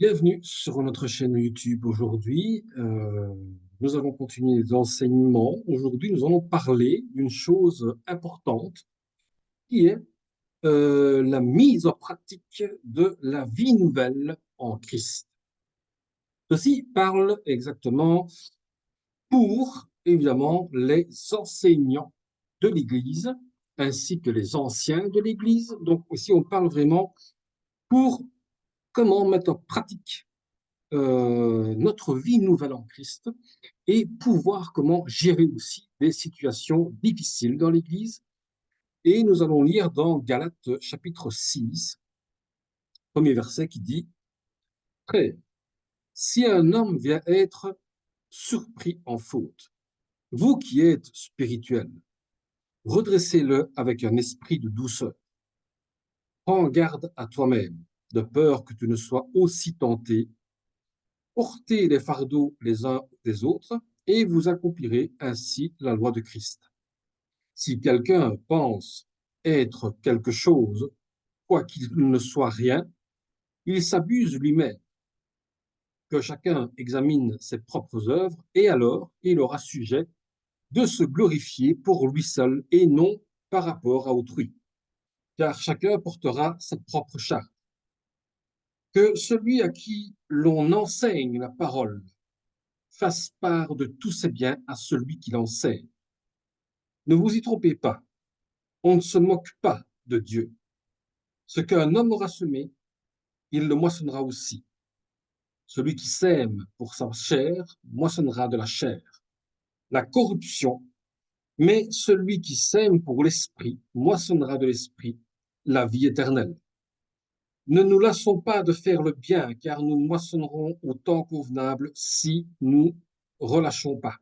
Bienvenue sur notre chaîne YouTube aujourd'hui. Nous allons continuer les enseignements. Aujourd'hui, nous allons parler d'une chose importante qui est la mise en pratique de la vie nouvelle en Christ. Ceci parle exactement pour, évidemment, les enseignants de l'Église ainsi que les anciens de l'Église. Donc, ici, on parle vraiment pour comment mettre en pratique notre vie nouvelle en Christ et pouvoir comment gérer aussi des situations difficiles dans l'Église. Et nous allons lire dans Galates chapitre 6, premier verset qui dit, Frères, si un homme vient être surpris en faute, vous qui êtes spirituels, redressez-le avec un esprit de douceur. Prends garde à toi-même, de peur que tu ne sois aussi tenté. Portez les fardeaux les uns des autres, et vous accomplirez ainsi la loi de Christ. Si quelqu'un pense être quelque chose, quoiqu'il ne soit rien, il s'abuse lui-même. Que chacun examine ses propres œuvres, et alors il aura sujet de se glorifier pour lui seul et non par rapport à autrui, car chacun portera sa propre charge. Que celui à qui l'on enseigne la parole fasse part de tous ses biens à celui qui l'enseigne. Ne vous y trompez pas, on ne se moque pas de Dieu. Ce qu'un homme aura semé, il le moissonnera aussi. Celui qui sème pour sa chair moissonnera de la chair, la corruption, mais celui qui sème pour l'esprit moissonnera de l'esprit, la vie éternelle. Ne nous lassons pas de faire le bien, car nous moissonnerons au temps convenable si nous relâchons pas.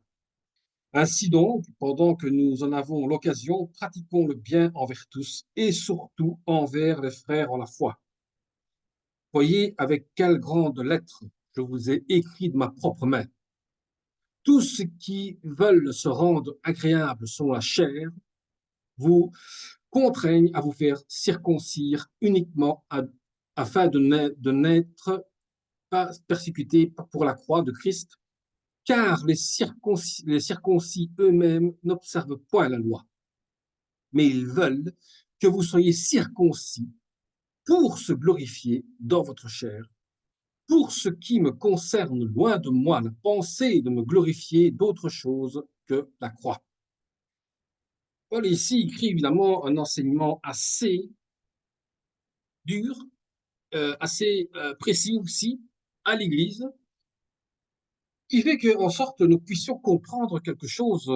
Ainsi donc, pendant que nous en avons l'occasion, pratiquons le bien envers tous et surtout envers les frères en la foi. Voyez avec quelle grande lettre je vous ai écrit de ma propre main. Tous ceux qui veulent se rendre agréables selon la chair vous contraignent à vous faire circoncire uniquement afin de n'être pas persécutés pour la croix de Christ, car les circoncis eux-mêmes n'observent point la loi, mais ils veulent que vous soyez circoncis pour se glorifier dans votre chair. Pour ce qui me concerne, loin de moi la pensée de me glorifier d'autre chose que la croix. Paul ici écrit évidemment un enseignement assez dur, assez précis aussi à l'Église, qui fait qu'en sorte nous puissions comprendre quelque chose,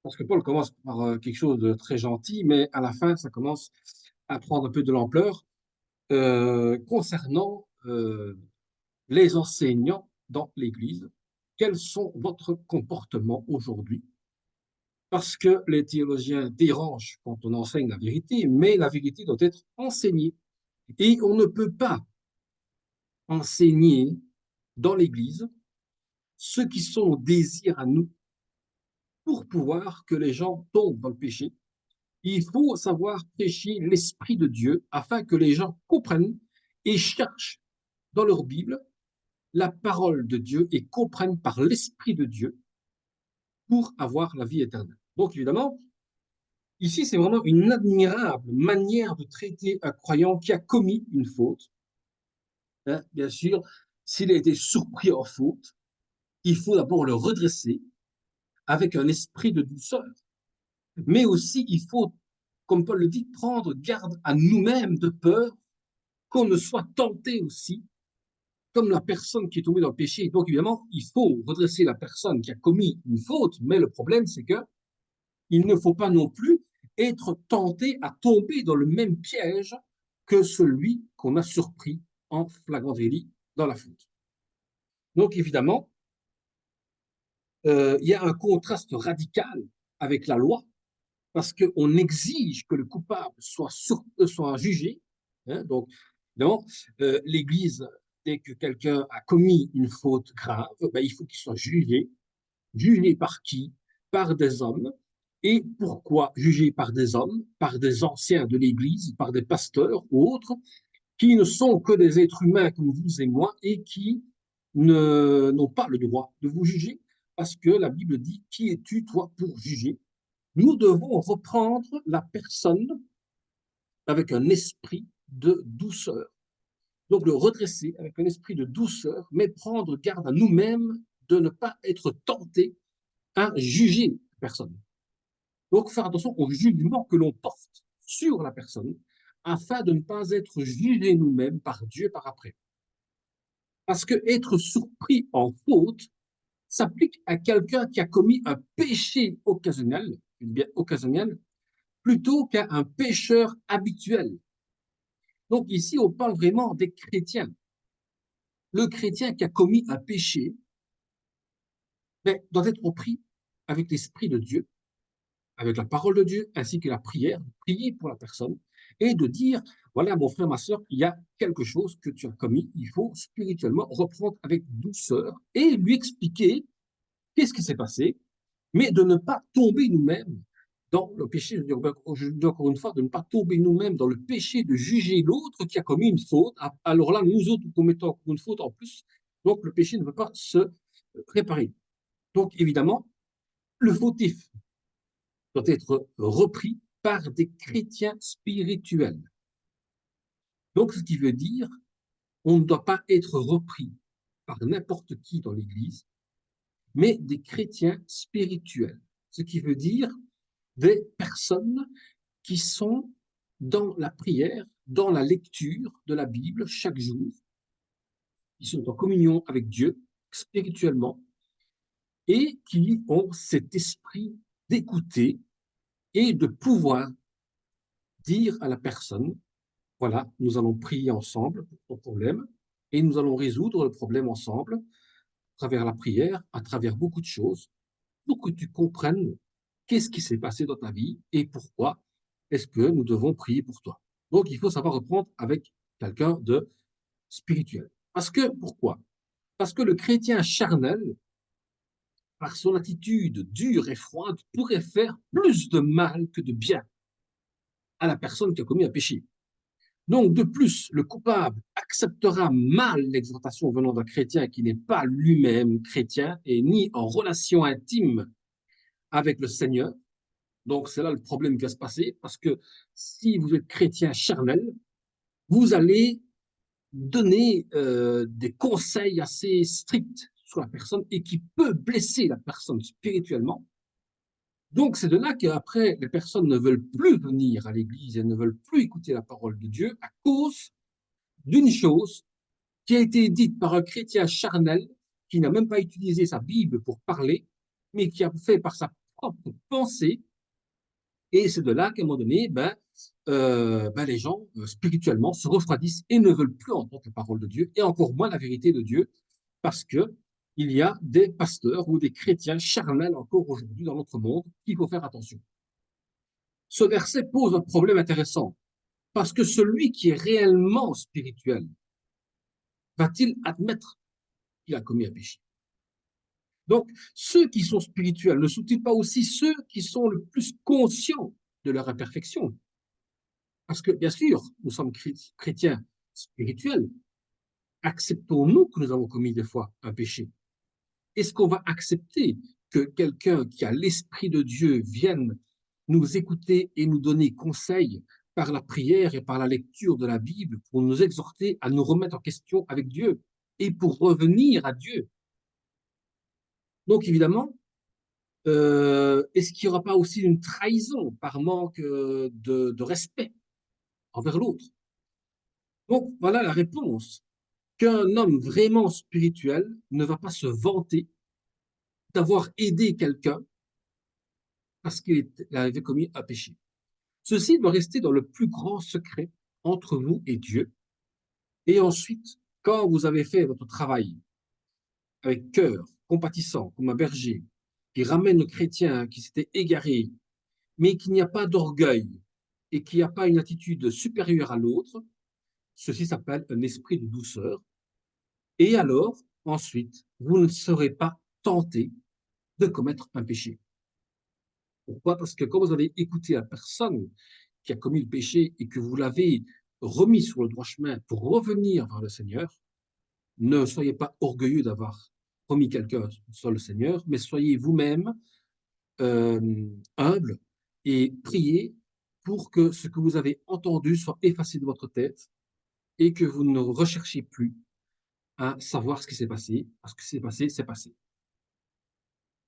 parce que Paul commence par quelque chose de très gentil, mais à la fin ça commence à prendre un peu de l'ampleur concernant les enseignants dans l'Église. Quels sont votre comportement aujourd'hui? Parce que les théologiens dérangent quand on enseigne la vérité, mais la vérité doit être enseignée. Et on ne peut pas enseigner dans l'Église ce qui sont nos désirs à nous pour pouvoir que les gens tombent dans le péché. Il faut savoir prêcher l'Esprit de Dieu afin que les gens comprennent et cherchent dans leur Bible la parole de Dieu et comprennent par l'Esprit de Dieu pour avoir la vie éternelle. Donc évidemment, ici, c'est vraiment une admirable manière de traiter un croyant qui a commis une faute. Hein, bien sûr, s'il a été surpris en faute, il faut d'abord le redresser avec un esprit de douceur. Mais aussi, il faut, comme Paul le dit, prendre garde à nous-mêmes de peur qu'on ne soit tenté aussi, comme la personne qui est tombée dans le péché. Donc, évidemment, il faut redresser la personne qui a commis une faute, mais le problème, c'est que il ne faut pas non plus être tenté à tomber dans le même piège que celui qu'on a surpris en flagrant délit dans la faute. Donc, évidemment, il y a un contraste radical avec la loi, parce qu'on exige que le coupable soit jugé. Hein, donc, évidemment, l'Église, dès que quelqu'un a commis une faute grave, ben, il faut qu'il soit jugé. Jugé par qui? Par des hommes. Et pourquoi jugé par des hommes? Par des anciens de l'Église, par des pasteurs ou autres, qui ne sont que des êtres humains comme vous et moi et qui n'ont pas le droit de vous juger parce que la Bible dit, qui es-tu, toi, pour juger? Nous devons reprendre la personne avec un esprit de douceur. Donc le redresser avec un esprit de douceur, mais prendre garde à nous-mêmes de ne pas être tentés à juger la personne. Donc faire attention au jugement que l'on porte sur la personne afin de ne pas être jugés nous-mêmes par Dieu par après. Parce que être surpris en faute s'applique à quelqu'un qui a commis un péché occasionnel, bien occasionnel, plutôt qu'à un pécheur habituel. Donc ici, on parle vraiment des chrétiens. Le chrétien qui a commis un péché doit être pris avec l'Esprit de Dieu, avec la parole de Dieu, ainsi que la prière, de prier pour la personne et de dire, voilà, mon frère, ma soeur, il y a quelque chose que tu as commis, il faut spirituellement reprendre avec douceur et lui expliquer qu'est-ce qui s'est passé, mais de ne pas tomber nous-mêmes dans le péché, je dis encore une fois, de ne pas tomber nous-mêmes dans le péché de juger l'autre qui a commis une faute. Alors là, nous autres, nous commettons une faute en plus, donc le péché ne peut pas se réparer. Donc évidemment, le fautif doit être repris par des chrétiens spirituels. Donc ce qui veut dire, on ne doit pas être repris par n'importe qui dans l'Église, mais des chrétiens spirituels. Ce qui veut dire des personnes qui sont dans la prière, dans la lecture de la Bible chaque jour, qui sont en communion avec Dieu spirituellement et qui ont cet esprit d'écouter et de pouvoir dire à la personne, voilà, nous allons prier ensemble pour ton problème et nous allons résoudre le problème ensemble à travers la prière, à travers beaucoup de choses, pour que tu comprennes qu'est-ce qui s'est passé dans ta vie et pourquoi est-ce que nous devons prier pour toi. Donc, il faut savoir reprendre avec quelqu'un de spirituel. Parce que, pourquoi? Parce que le chrétien charnel, par son attitude dure et froide, pourrait faire plus de mal que de bien à la personne qui a commis un péché. Donc, de plus, le coupable acceptera mal l'exhortation venant d'un chrétien qui n'est pas lui-même chrétien et ni en relation intime avec le Seigneur. Donc, c'est là le problème qui va se passer, parce que si vous êtes chrétien charnel, vous allez donner des conseils assez stricts sur la personne et qui peut blesser la personne spirituellement. Donc, c'est de là qu'après, les personnes ne veulent plus venir à l'église et ne veulent plus écouter la parole de Dieu à cause d'une chose qui a été dite par un chrétien charnel qui n'a même pas utilisé sa Bible pour parler, mais qui a fait par sa propre pensée. Et c'est de là qu'à un moment donné, les gens, spirituellement, se refroidissent et ne veulent plus entendre la parole de Dieu, et encore moins la vérité de Dieu, parce que il y a des pasteurs ou des chrétiens charnels encore aujourd'hui dans notre monde qu'il faut faire attention. Ce verset pose un problème intéressant, parce que celui qui est réellement spirituel, va-t-il admettre qu'il a commis un péché? Donc, ceux qui sont spirituels ne sont-ils pas aussi ceux qui sont le plus conscients de leur imperfection? Parce que, bien sûr, nous sommes chrétiens spirituels. Acceptons-nous que nous avons commis des fois un péché? Est-ce qu'on va accepter que quelqu'un qui a l'Esprit de Dieu vienne nous écouter et nous donner conseil par la prière et par la lecture de la Bible pour nous exhorter à nous remettre en question avec Dieu et pour revenir à Dieu? Donc, évidemment, est-ce qu'il n'y aura pas aussi une trahison par manque de respect envers l'autre? Donc, voilà la réponse. Qu'un homme vraiment spirituel ne va pas se vanter d'avoir aidé quelqu'un parce qu'il avait commis un péché. Ceci doit rester dans le plus grand secret entre vous et Dieu. Et ensuite, quand vous avez fait votre travail avec cœur, compatissant, comme un berger, qui ramène le chrétien qui s'était égaré, mais qu'il n'y a pas d'orgueil et qu'il n'y a pas une attitude supérieure à l'autre, ceci s'appelle un esprit de douceur. Et alors, ensuite, vous ne serez pas tenté de commettre un péché. Pourquoi? Parce que quand vous allez écouter la personne qui a commis le péché et que vous l'avez remis sur le droit chemin pour revenir vers le Seigneur, ne soyez pas orgueilleux d'avoir remis quelqu'un sur le Seigneur, mais soyez vous-même humble et priez pour que ce que vous avez entendu soit effacé de votre tête et que vous ne recherchiez plus à savoir ce qui s'est passé, parce que c'est passé, c'est passé.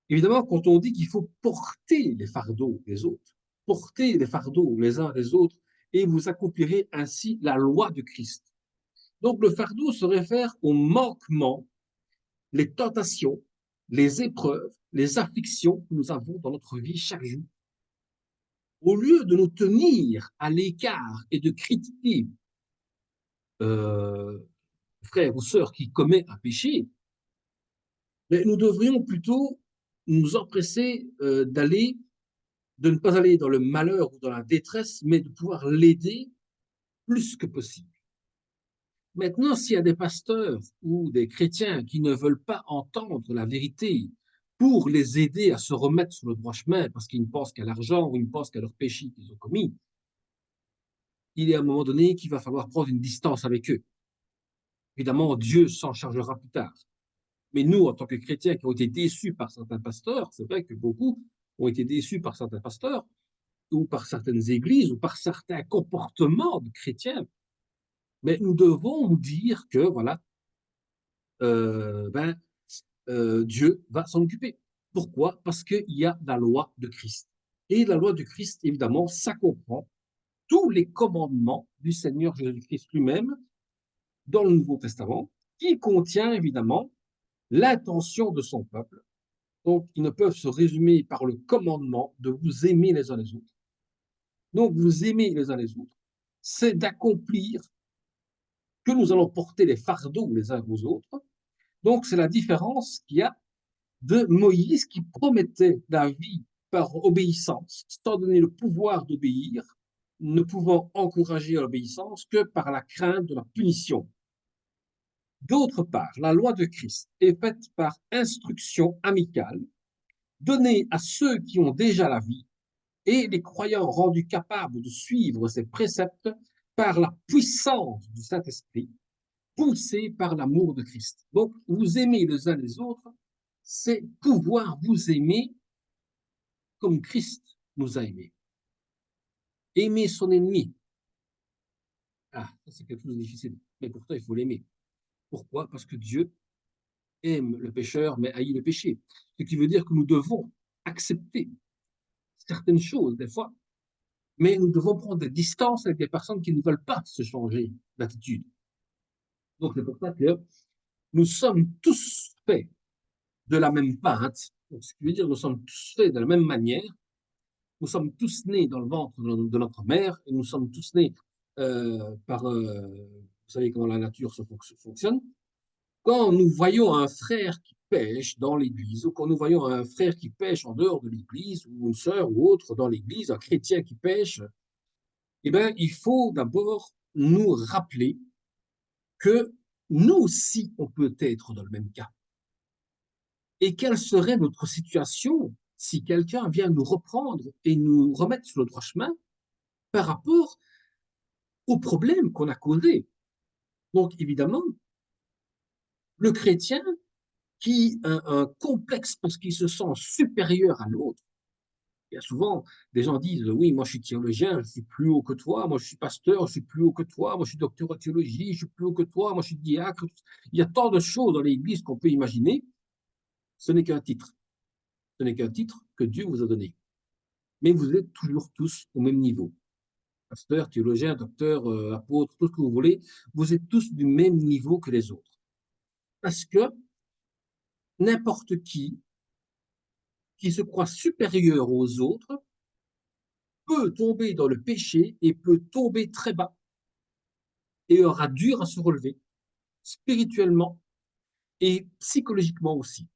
Évidemment, quand on dit qu'il faut porter les fardeaux des autres, porter les fardeaux les uns des autres, et vous accomplirez ainsi la loi de Christ. Donc le fardeau se réfère aux manquements, les tentations, les épreuves, les afflictions que nous avons dans notre vie chaque jour. Au lieu de nous tenir à l'écart et de critiquer euh, frère ou sœur qui commet un péché, mais nous devrions plutôt nous empresser de ne pas aller dans le malheur ou dans la détresse, mais de pouvoir l'aider plus que possible. Maintenant, s'il y a des pasteurs ou des chrétiens qui ne veulent pas entendre la vérité pour les aider à se remettre sur le droit chemin parce qu'ils ne pensent qu'à l'argent ou ils ne pensent qu'à leur péché qu'ils ont commis, il est à un moment donné qu'il va falloir prendre une distance avec eux. Évidemment, Dieu s'en chargera plus tard. Mais nous, en tant que chrétiens qui ont été déçus par certains pasteurs, c'est vrai que beaucoup ont été déçus par certains pasteurs, ou par certaines églises, ou par certains comportements de chrétiens, mais nous devons nous dire que, voilà, euh, ben, Dieu va s'en occuper. Pourquoi? Parce qu'il y a la loi de Christ. Et la loi de Christ, évidemment, ça comprend tous les commandements du Seigneur Jésus-Christ lui-même dans le Nouveau Testament, qui contient évidemment l'intention de son peuple. Donc, ils ne peuvent se résumer par le commandement de vous aimer les uns les autres. Donc, vous aimer les uns les autres, c'est d'accomplir que nous allons porter les fardeaux les uns aux autres. Donc, c'est la différence qu'il y a de Moïse qui promettait la vie par obéissance, sans donner le pouvoir d'obéir, ne pouvant encourager l'obéissance que par la crainte de la punition. D'autre part, la loi de Christ est faite par instruction amicale, donnée à ceux qui ont déjà la vie et les croyants rendus capables de suivre ces préceptes par la puissance du Saint-Esprit, poussés par l'amour de Christ. Donc, vous aimer les uns les autres, c'est pouvoir vous aimer comme Christ nous a aimés. Aimer son ennemi. Ah, ça c'est quelque chose de difficile, mais pourtant il faut l'aimer. Pourquoi? Parce que Dieu aime le pécheur, mais haït le péché. Ce qui veut dire que nous devons accepter certaines choses, des fois, mais nous devons prendre des distances avec des personnes qui ne veulent pas se changer d'attitude. Donc c'est pour ça que nous sommes tous faits de la même pâte, donc, ce qui veut dire que nous sommes tous faits de la même manière, nous sommes tous nés dans le ventre de notre mère, et nous sommes tous nés vous savez comment la nature fonctionne. Quand nous voyons un frère qui pêche dans l'église, ou quand nous voyons un frère qui pêche en dehors de l'église, ou une sœur ou autre dans l'église, un chrétien qui pêche, eh bien, il faut d'abord nous rappeler que nous aussi, on peut être dans le même cas. Et quelle serait notre situation si quelqu'un vient nous reprendre et nous remettre sur le droit chemin par rapport aux problèmes qu'on a causés? Donc, évidemment, le chrétien qui a un complexe parce qu'il se sent supérieur à l'autre, il y a souvent des gens disent oui, moi je suis théologien, je suis plus haut que toi, moi je suis pasteur, je suis plus haut que toi, moi je suis docteur en théologie, je suis plus haut que toi, moi je suis diacre. Il y a tant de choses dans l'église qu'on peut imaginer. Ce n'est qu'un titre. Ce n'est qu'un titre que Dieu vous a donné. Mais vous êtes toujours tous au même niveau. Pasteur, théologien, docteur, apôtre, tout ce que vous voulez, vous êtes tous du même niveau que les autres. Parce que n'importe qui se croit supérieur aux autres peut tomber dans le péché et peut tomber très bas et aura dur à se relever, spirituellement et psychologiquement aussi.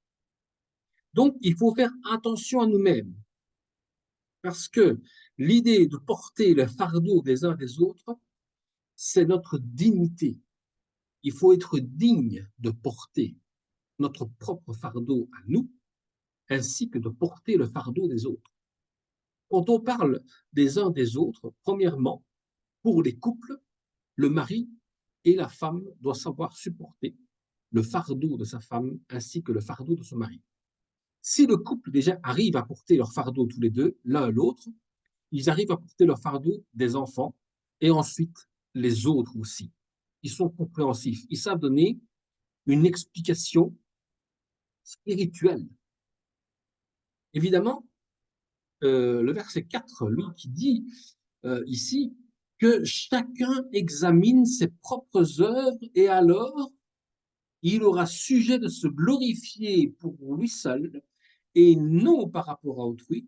Donc, il faut faire attention à nous-mêmes, parce que l'idée de porter le fardeau des uns des autres, c'est notre dignité. Il faut être digne de porter notre propre fardeau à nous, ainsi que de porter le fardeau des autres. Quand on parle des uns des autres, premièrement, pour les couples, le mari et la femme doivent savoir supporter le fardeau de sa femme ainsi que le fardeau de son mari. Si le couple déjà arrive à porter leur fardeau tous les deux, l'un à l'autre, ils arrivent à porter leur fardeau des enfants et ensuite les autres aussi. Ils sont compréhensifs, ils savent donner une explication spirituelle. Évidemment, le verset 4, lui, qui dit ici que chacun examine ses propres œuvres et alors il aura sujet de se glorifier pour lui seul et non par rapport à autrui,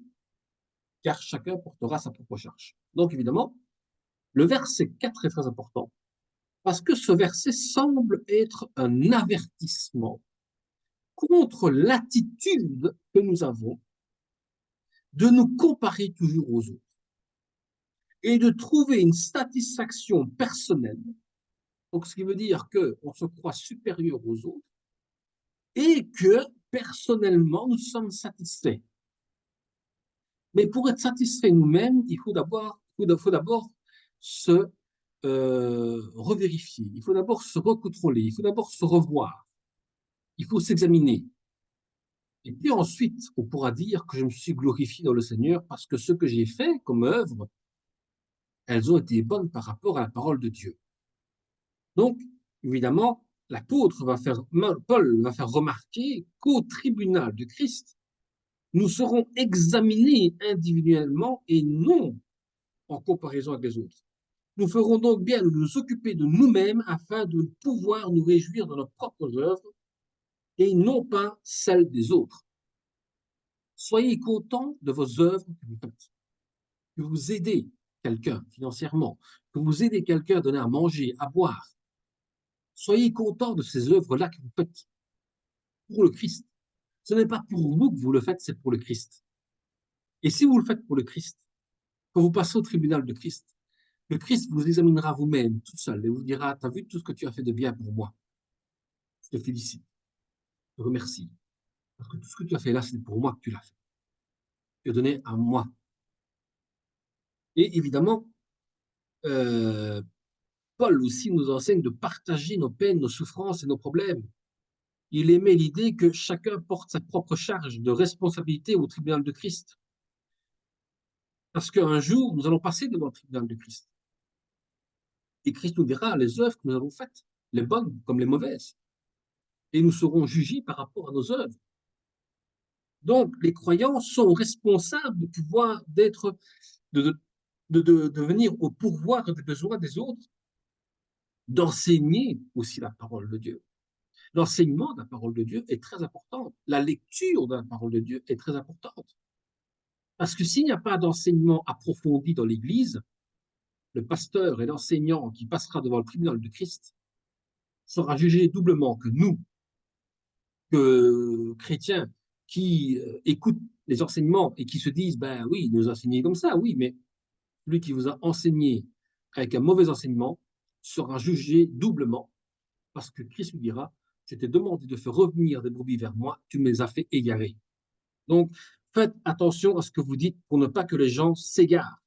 car chacun portera sa propre charge. Donc évidemment, le verset 4 est très important parce que ce verset semble être un avertissement contre l'attitude que nous avons de nous comparer toujours aux autres et de trouver une satisfaction personnelle. Donc, ce qui veut dire qu'on se croit supérieur aux autres et que personnellement, nous sommes satisfaits. Mais pour être satisfait nous-mêmes, il faut d'abord se revérifier, il faut d'abord se recontrôler, il faut d'abord se revoir, il faut s'examiner. Et puis ensuite, on pourra dire que je me suis glorifié dans le Seigneur parce que ce que j'ai fait comme œuvre, elles ont été bonnes par rapport à la parole de Dieu. Donc, évidemment, Paul va faire remarquer qu'au tribunal de Christ, nous serons examinés individuellement et non en comparaison avec les autres. Nous ferons donc bien de nous occuper de nous-mêmes afin de pouvoir nous réjouir de nos propres œuvres et non pas celles des autres. Soyez contents de vos œuvres que vous faites, que vous aidez quelqu'un financièrement, que vous aidez quelqu'un à donner à manger, à boire. Soyez contents de ces œuvres-là que vous faites pour le Christ. Ce n'est pas pour vous que vous le faites, c'est pour le Christ. Et si vous le faites pour le Christ, quand vous passez au tribunal de Christ, le Christ vous examinera vous-même, tout seul, et vous dira, tu as vu tout ce que tu as fait de bien pour moi. Je te félicite, je te remercie. Parce que tout ce que tu as fait là, c'est pour moi que tu l'as fait. Tu as donné à moi. Et évidemment, euh, Paul aussi nous enseigne de partager nos peines, nos souffrances et nos problèmes. Il aimait l'idée que chacun porte sa propre charge de responsabilité au tribunal de Christ. Parce qu'un jour, nous allons passer devant le tribunal de Christ. Et Christ nous dira les œuvres que nous avons faites, les bonnes comme les mauvaises. Et nous serons jugés par rapport à nos œuvres. Donc, les croyants sont responsables de pouvoir de venir au pourvoir des besoins des autres, d'enseigner aussi la parole de Dieu. L'enseignement de la parole de Dieu est très important. La lecture de la parole de Dieu est très importante. Parce que s'il n'y a pas d'enseignement approfondi dans l'Église, le pasteur et l'enseignant qui passera devant le tribunal de Christ sera jugé doublement que nous, que chrétiens qui écoutent les enseignements et qui se disent, ben oui, il nous a enseigné comme ça, oui, mais celui qui vous a enseigné avec un mauvais enseignement sera jugé doublement parce que Christ lui dira, je t'ai demandé de faire revenir des brebis vers moi, tu me les as fait égarer. Donc, faites attention à ce que vous dites pour ne pas que les gens s'égarent.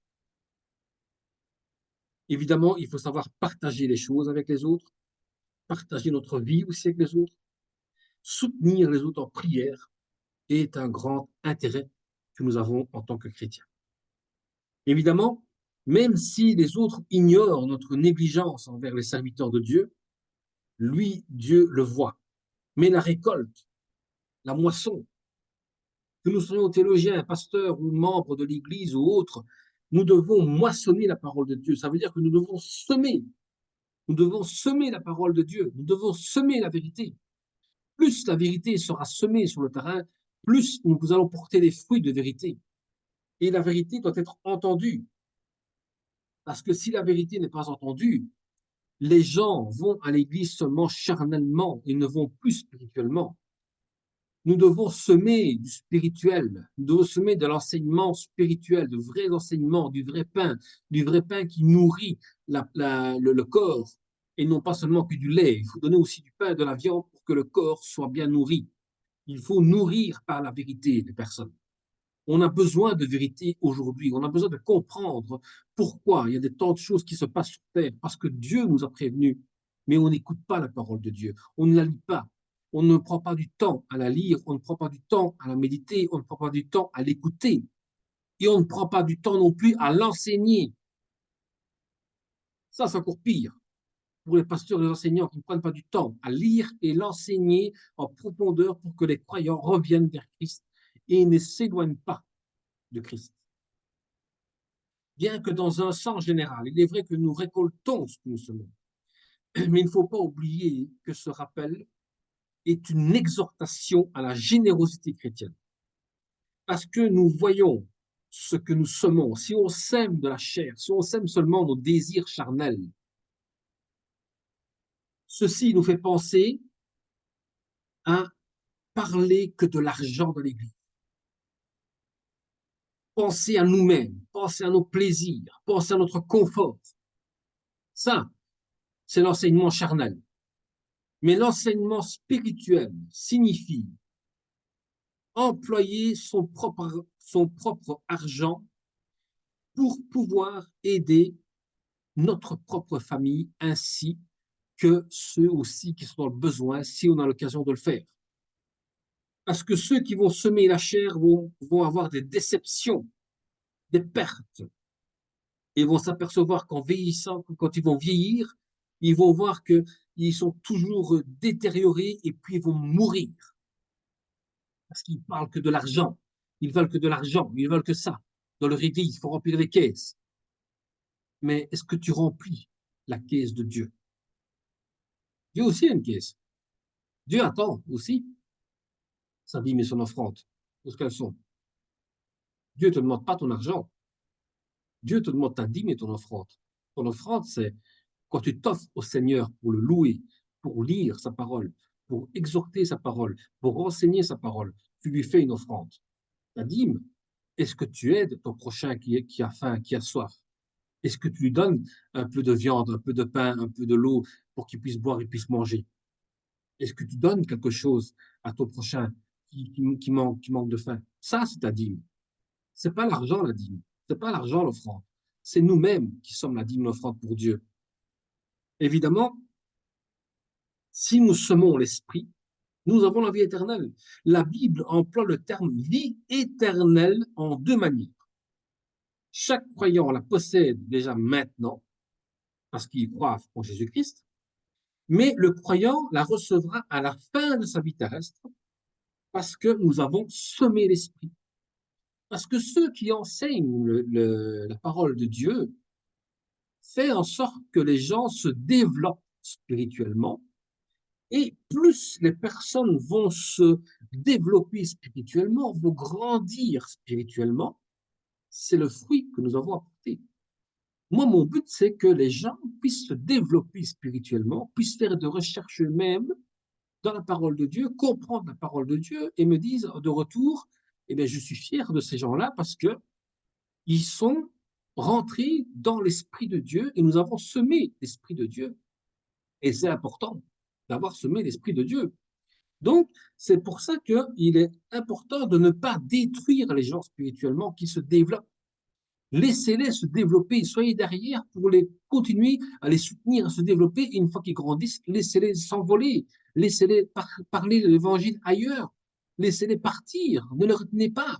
Évidemment, il faut savoir partager les choses avec les autres, partager notre vie aussi avec les autres, soutenir les autres en prière est un grand intérêt que nous avons en tant que chrétiens. Évidemment, même si les autres ignorent notre négligence envers les serviteurs de Dieu, lui, Dieu le voit. Mais la récolte, la moisson, que nous soyons théologiens, pasteurs ou membres de l'Église ou autres, nous devons moissonner la parole de Dieu. Ça veut dire que nous devons semer. Nous devons semer la parole de Dieu. Nous devons semer la vérité. Plus la vérité sera semée sur le terrain, plus nous allons porter des fruits de vérité. Et la vérité doit être entendue. Parce que si la vérité n'est pas entendue, les gens vont à l'église seulement charnellement, ils ne vont plus spirituellement. Nous devons semer du spirituel, nous devons semer de l'enseignement spirituel, de vrais enseignements, du vrai pain qui nourrit le corps, et non pas seulement que du lait. Il faut donner aussi du pain et de la viande pour que le corps soit bien nourri. Il faut nourrir par la vérité les personnes. On a besoin de vérité aujourd'hui. On a besoin de comprendre pourquoi il y a des tant de choses qui se passent sur Terre. Parce que Dieu nous a prévenus. Mais on n'écoute pas la parole de Dieu. On ne la lit pas. On ne prend pas du temps à la lire. On ne prend pas du temps à la méditer. On ne prend pas du temps à l'écouter. Et on ne prend pas du temps non plus à l'enseigner. Ça, c'est encore pire pour les pasteurs et les enseignants qui ne prennent pas du temps à lire et l'enseigner en profondeur pour que les croyants reviennent vers Christ et ne s'éloignent pas de Christ. Bien que dans un sens général, il est vrai que nous récoltons ce que nous semons, mais il ne faut pas oublier que ce rappel est une exhortation à la générosité chrétienne. Parce que nous voyons ce que nous semons. Si on sème de la chair, si on sème seulement nos désirs charnels, ceci nous fait penser à parler que de l'argent dans l'Église. Penser à nous-mêmes, penser à nos plaisirs, penser à notre confort. Ça, c'est l'enseignement charnel. Mais l'enseignement spirituel signifie employer son propre argent pour pouvoir aider notre propre famille ainsi que ceux aussi qui sont dans le besoin si on a l'occasion de le faire. Parce que ceux qui vont semer la chair vont avoir des déceptions, des pertes, et vont s'apercevoir qu'en vieillissant, quand ils vont vieillir, ils vont voir qu'ils sont toujours détériorés et puis ils vont mourir. Parce qu'ils parlent que de l'argent. Ils veulent que de l'argent, ils veulent que ça. Dans leur église, il faut remplir les caisses. Mais est-ce que tu remplis la caisse de Dieu? Dieu aussi a une caisse. Dieu attend aussi sa dîme et son offrande. Où est-ce qu'elles sont? Dieu ne te demande pas ton argent. Dieu te demande ta dîme et ton offrande. Ton offrande, c'est quand tu t'offres au Seigneur pour le louer, pour lire sa parole, pour exhorter sa parole, pour renseigner sa parole, tu lui fais une offrande. Ta dîme, est-ce que tu aides ton prochain qui a faim, qui a soif? Est-ce que tu lui donnes un peu de viande, un peu de pain, un peu de l'eau pour qu'il puisse boire et puisse manger? Est-ce que tu donnes quelque chose à ton prochain qui manque de faim? Ça, c'est ta dîme. C'est pas l'argent, la dîme. C'est pas l'argent, l'offrande. C'est nous-mêmes qui sommes la dîme, l'offrande pour Dieu. Évidemment, si nous semons l'esprit, nous avons la vie éternelle. La Bible emploie le terme vie éternelle en deux manières. Chaque croyant la possède déjà maintenant, parce qu'il croit en Jésus-Christ, mais le croyant la recevra à la fin de sa vie terrestre, parce que nous avons semé l'esprit. Parce que ceux qui enseignent la parole de Dieu font en sorte que les gens se développent spirituellement. Et plus les personnes vont se développer spirituellement, vont grandir spirituellement, c'est le fruit que nous avons apporté. Moi, mon but, c'est que les gens puissent se développer spirituellement, puissent faire de recherches eux-mêmes dans la parole de Dieu, comprendre la parole de Dieu et me disent de retour, eh bien, je suis fier de ces gens-là parce que ils sont rentrés dans l'esprit de Dieu et nous avons semé l'esprit de Dieu. Et c'est important d'avoir semé l'esprit de Dieu. Donc, c'est pour ça qu'il est important de ne pas détruire les gens spirituellement qui se développent. Laissez-les se développer, soyez derrière pour les continuer à les soutenir, à se développer. Et une fois qu'ils grandissent, laissez-les s'envoler, laissez-les parler de l'évangile ailleurs, laissez-les partir, ne les retenez pas,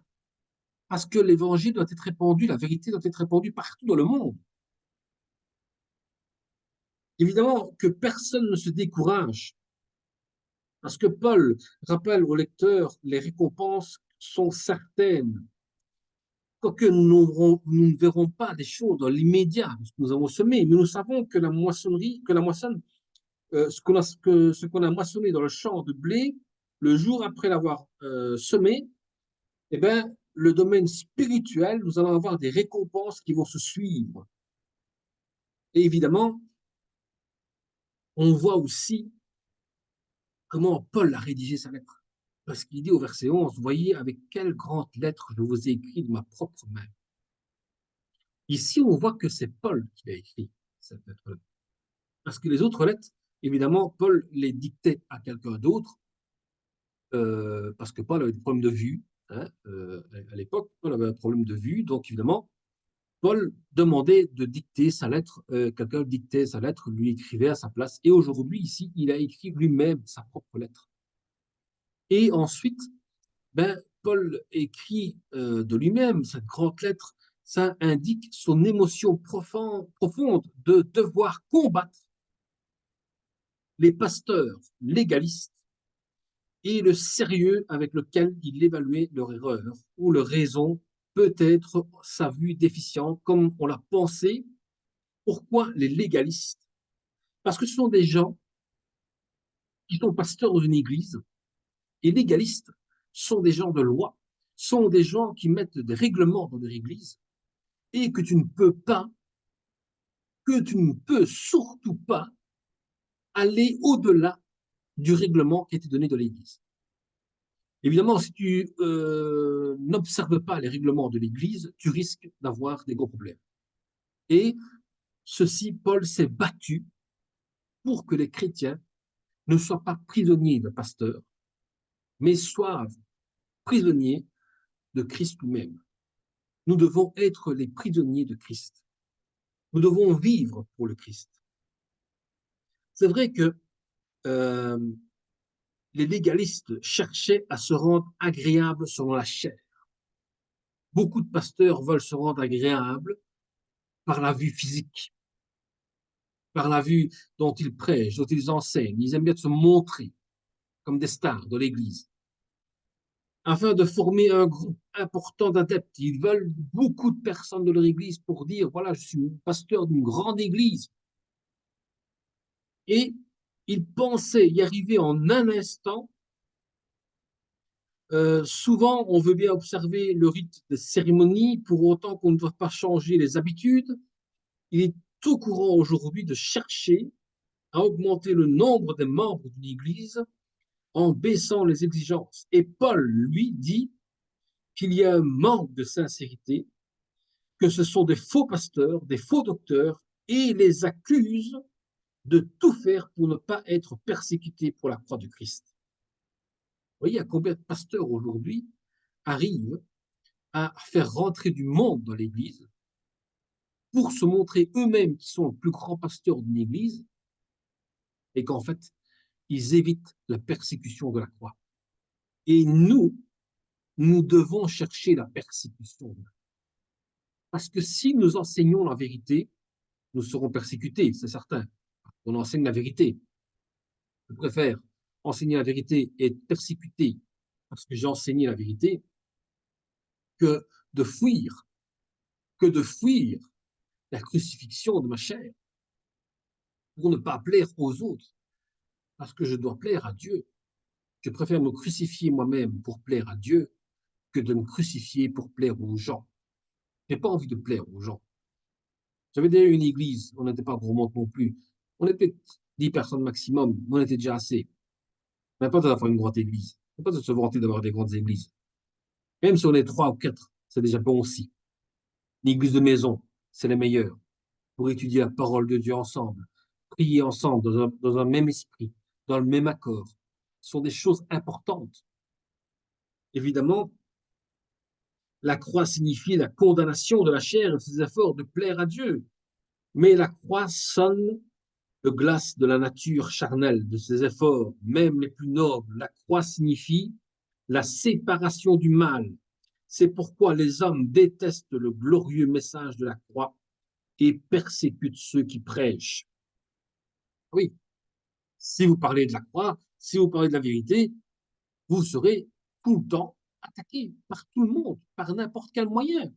parce que l'évangile doit être répandu, la vérité doit être répandue partout dans le monde. Évidemment que personne ne se décourage, parce que Paul rappelle au lecteur les récompenses sont certaines. Quoique nous ne verrons pas des choses dans l'immédiat, ce que nous avons semé, mais nous savons que la moissonnerie, que la moissonne, ce qu'on a moissonné dans le champ de blé, le jour après l'avoir semé, eh ben, le domaine spirituel, nous allons avoir des récompenses qui vont se suivre. Et évidemment, on voit aussi comment Paul a rédigé sa lettre. Parce qu'il dit au verset 11, voyez avec quelle grande lettre je vous ai écrit de ma propre main. Ici, on voit que c'est Paul qui l'a écrit, cette lettre-là. Parce que les autres lettres, évidemment, Paul les dictait à quelqu'un d'autre, parce que Paul avait des problèmes de vue, hein, à l'époque, Paul avait un problème de vue, donc évidemment, Paul demandait de dicter sa lettre, quelqu'un dictait sa lettre, lui écrivait à sa place, et aujourd'hui, ici, il a écrit lui-même sa propre lettre. Et ensuite, ben, Paul écrit de lui-même cette grande lettre, ça indique son émotion profonde de devoir combattre les pasteurs légalistes et le sérieux avec lequel il évaluait leur erreur ou leur raison, peut-être sa vue déficiente, comme on l'a pensé. Pourquoi les légalistes? Parce que ce sont des gens qui sont pasteurs d'une église et légalistes sont des gens de loi, sont des gens qui mettent des règlements dans leur église et que tu ne peux surtout pas aller au-delà du règlement qui a été donné de l'Église. Évidemment, si tu n'observes pas les règlements de l'Église, tu risques d'avoir des gros problèmes. Et ceci, Paul s'est battu pour que les chrétiens ne soient pas prisonniers de pasteurs, mais soient prisonniers de Christ lui-même. Nous devons être les prisonniers de Christ. Nous devons vivre pour le Christ. C'est vrai que euh, les légalistes cherchaient à se rendre agréables selon la chair. Beaucoup de pasteurs veulent se rendre agréables par la vue physique, par la vue dont ils prêchent, dont ils enseignent. Ils aiment bien se montrer comme des stars de l'Église, afin de former un groupe important d'adeptes. Ils veulent beaucoup de personnes de leur Église pour dire, voilà, je suis pasteur d'une grande Église. Et ils pensaient y arriver en un instant. Souvent, on veut bien observer le rite des cérémonies, pour autant qu'on ne doit pas changer les habitudes. Il est tout courant aujourd'hui de chercher à augmenter le nombre des membres d'une Église en baissant les exigences. Et Paul, lui, dit qu'il y a un manque de sincérité, que ce sont des faux pasteurs, des faux docteurs, et les accuse de tout faire pour ne pas être persécutés pour la croix de Christ. Vous voyez à combien de pasteurs aujourd'hui arrivent à faire rentrer du monde dans l'Église pour se montrer eux-mêmes qui sont le plus grand pasteur d'une Église et qu'en fait, ils évitent la persécution de la croix. Et nous devons chercher la persécution. Parce que si nous enseignons la vérité, nous serons persécutés, c'est certain. On enseigne la vérité. Je préfère enseigner la vérité et être persécuté parce que j'ai enseigné la vérité que de fuir, que de fuir la crucifixion de ma chair pour ne pas plaire aux autres, parce que je dois plaire à Dieu. Je préfère me crucifier moi-même pour plaire à Dieu que de me crucifier pour plaire aux gens. Je n'ai pas envie de plaire aux gens. J'avais déjà une église, on n'était pas gros monde non plus. On était 10 personnes maximum, mais on était déjà assez. On n'a pas besoin d'avoir une grande église. On n'a pas besoin de se vanter d'avoir des grandes églises. Même si on est 3 ou 4, c'est déjà bon aussi. L'église de maison, c'est les meilleures. Pour étudier la parole de Dieu ensemble, prier ensemble dans un même esprit, dans le même accord. Ce sont des choses importantes. Évidemment, la croix signifie la condamnation de la chair et de ses efforts de plaire à Dieu. Mais la croix sonne le glace de la nature charnelle, de ses efforts, même les plus nobles. La croix signifie la séparation du mal. C'est pourquoi les hommes détestent le glorieux message de la croix et persécutent ceux qui prêchent. Oui, si vous parlez de la croix, si vous parlez de la vérité, vous serez tout le temps attaqué par tout le monde, par n'importe quel moyen.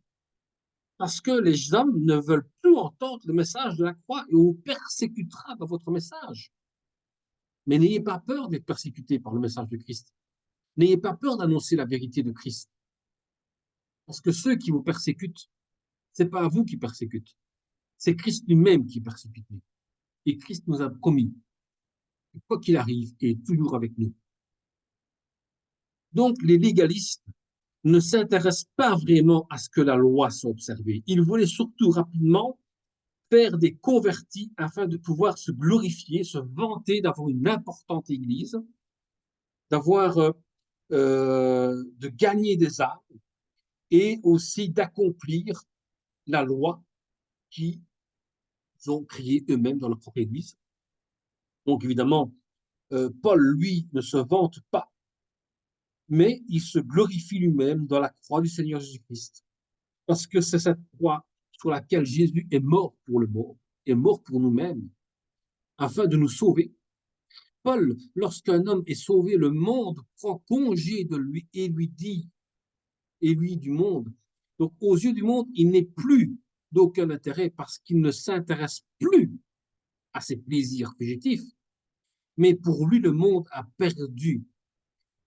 Parce que les hommes ne veulent plus entendre le message de la croix et on vous persécutera dans votre message. Mais n'ayez pas peur d'être persécuté par le message de Christ. N'ayez pas peur d'annoncer la vérité de Christ. Parce que ceux qui vous persécutent, ce n'est pas vous qui persécutent. C'est Christ lui-même qui est persécuté. Et Christ nous a promis, quoi qu'il arrive, il est toujours avec nous. Donc, les légalistes ne s'intéressent pas vraiment à ce que la loi soit observée. Ils voulaient surtout rapidement faire des convertis afin de pouvoir se glorifier, se vanter d'avoir une importante église, d'avoir de gagner des âmes et aussi d'accomplir la loi qu'ils ont créée eux-mêmes dans leur propre Église. Donc évidemment, Paul, lui, ne se vante pas, mais il se glorifie lui-même dans la croix du Seigneur Jésus-Christ. Parce que c'est cette croix sur laquelle Jésus est mort pour le monde, est mort pour nous-mêmes, afin de nous sauver. Paul, lorsqu'un homme est sauvé, le monde prend congé de lui et lui dit, et lui du monde. Donc aux yeux du monde, il n'est plus d'aucun intérêt parce qu'il ne s'intéresse plus à ses plaisirs fugitifs, mais pour lui, le monde a perdu,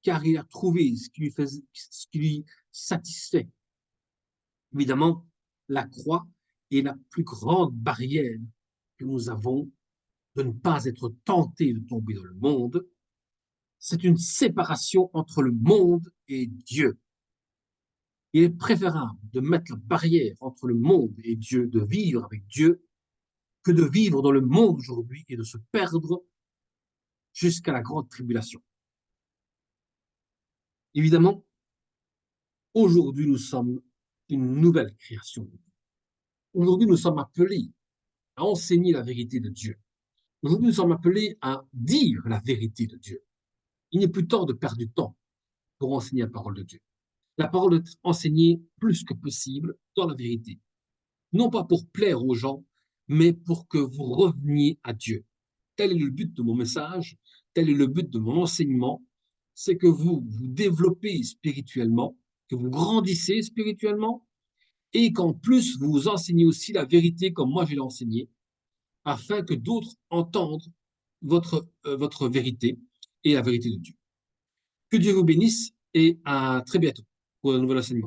car il a trouvé ce qui lui satisfait. Évidemment, la croix est la plus grande barrière que nous avons de ne pas être tentés de tomber dans le monde. C'est une séparation entre le monde et Dieu. Il est préférable de mettre la barrière entre le monde et Dieu, de vivre avec Dieu, que de vivre dans le monde aujourd'hui et de se perdre jusqu'à la grande tribulation. Évidemment, aujourd'hui, nous sommes une nouvelle création. Aujourd'hui, nous sommes appelés à enseigner la vérité de Dieu. Aujourd'hui, nous sommes appelés à dire la vérité de Dieu. Il n'est plus temps de perdre du temps pour enseigner la parole de Dieu. La parole est enseignée plus que possible dans la vérité. Non pas pour plaire aux gens, mais pour que vous reveniez à Dieu. Tel est le but de mon message, tel est le but de mon enseignement, c'est que vous vous développez spirituellement, que vous grandissez spirituellement, et qu'en plus vous enseignez aussi la vérité comme moi je l'ai enseigné, afin que d'autres entendent votre vérité et la vérité de Dieu. Que Dieu vous bénisse et à très bientôt pour un nouvel enseignement.